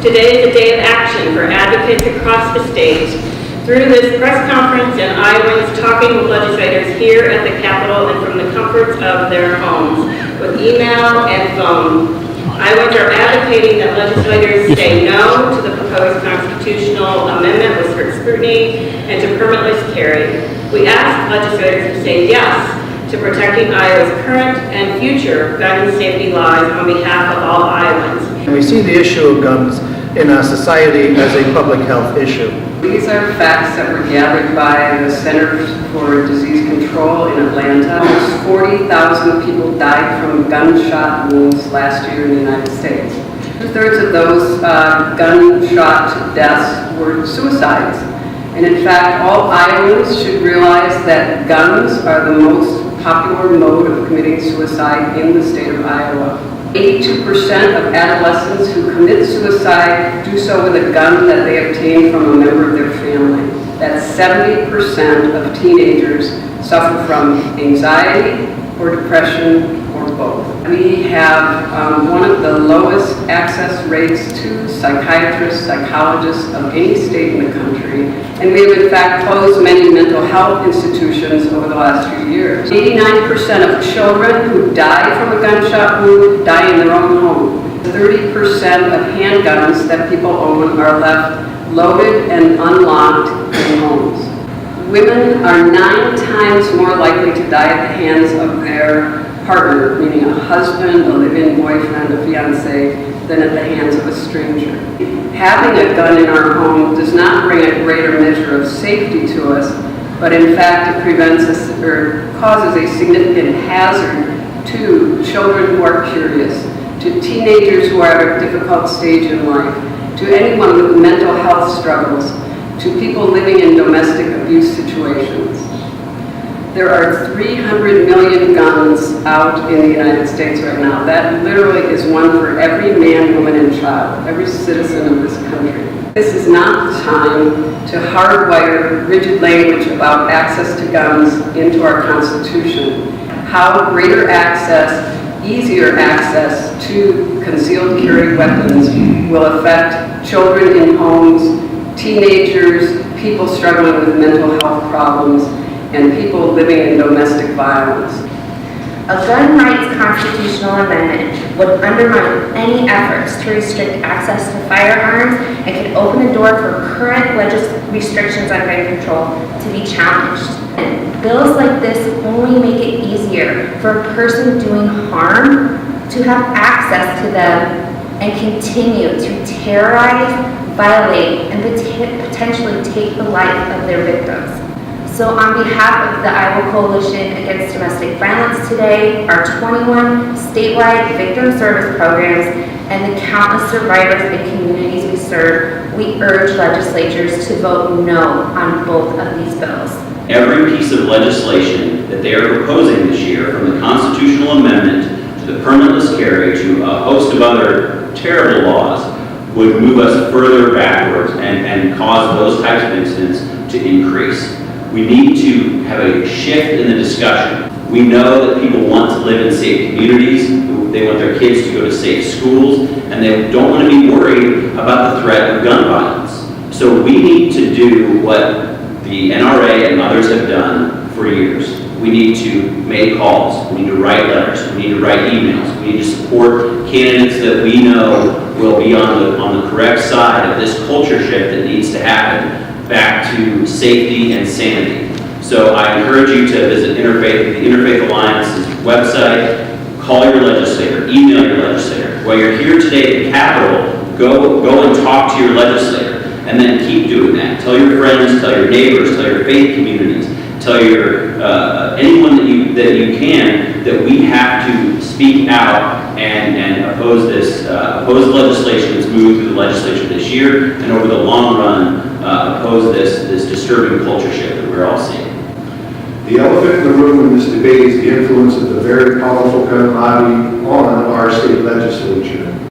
Today is a day of action for advocates across the state. Through this press conference and Iowans talking with legislators here at the Capitol and from the comforts of their homes with email and phone. Iowans are advocating that legislators say no to the proposed constitutional amendment with strict scrutiny and to permitless carry. We ask legislators to say yes to protecting Iowa's current and future gun safety laws on behalf of all Iowans. We see the issue of guns in our society as a public health issue. These are facts that were gathered by the Centers for Disease Control in Atlanta. Almost 40,000 people died from gunshot wounds last year in the United States. 2/3 of those gunshot deaths were suicides. And in fact, all Iowans should realize that guns are the most popular mode of committing suicide in the state of Iowa. 82% of adolescents who commit suicide do so with a gun that they obtained from a member of their family. That's 70% of teenagers suffer from anxiety or depression or both. We have one of the lowest access rates to psychiatrists, psychologists of any state in the country, and we have in fact closed many mental health institutions over the last few years. 89% of children who die from a gunshot wound die in their own home. 30% of handguns that people own are left loaded and unlocked in homes. Women are 9 times more likely to die at the hands of their partner, meaning a husband, a live-in boyfriend, a fiancé, than at the hands of a stranger. Having a gun in our home does not bring a greater measure of safety to us, but in fact it prevents us or causes a significant hazard to children who are curious, to teenagers who are at a difficult stage in life, to anyone with mental health struggles, to people living in domestic abuse situations. There are 300 million guns out in the United States right now. That literally is one for every man, woman, and child, every citizen of this country. This is not the time to hardwire rigid language about access to guns into our Constitution. How greater access, easier access to concealed carry weapons will affect children in homes, teenagers, people struggling with mental health problems, and people living in domestic violence. A gun rights constitutional amendment would undermine any efforts to restrict access to firearms and could open the door for current restrictions on gun control to be challenged. And bills like this only make it easier for a person doing harm to have access to them and continue to terrorize, violate, and potentially take the life of their victims. So on behalf of the Iowa Coalition Against Domestic Violence today, our 21 statewide victim service programs, and the countless survivors and communities we serve, we urge legislatures to vote no on both of these bills. Every piece of legislation that they are proposing this year, from the constitutional amendment to the permitless carry to a host of other terrible laws, would move us further backwards and cause those types of incidents to increase. We need to have a shift in the discussion. We know that people want to live in safe communities, they want their kids to go to safe schools, and they don't want to be worried about the threat of gun violence. So we need to do what the NRA and others have done for years. We need to make calls, we need to write letters, we need to write emails, we need to support candidates that we know will be on the correct side of this culture shift that needs to happen back to safety and sanity. So I encourage you to visit the Interfaith Alliance's website, call your legislator, email your legislator. While you're here today at the Capitol, go and talk to your legislator, and then keep doing that. Tell your friends, tell your neighbors, tell your faith communities, tell your anyone that you can that we have to speak out and oppose this oppose legislation that's moved through the legislature this year, and over the long run oppose this disturbing culture shift that we're all seeing. The elephant in the room in this debate is the influence of the very powerful gun lobby on our state legislature.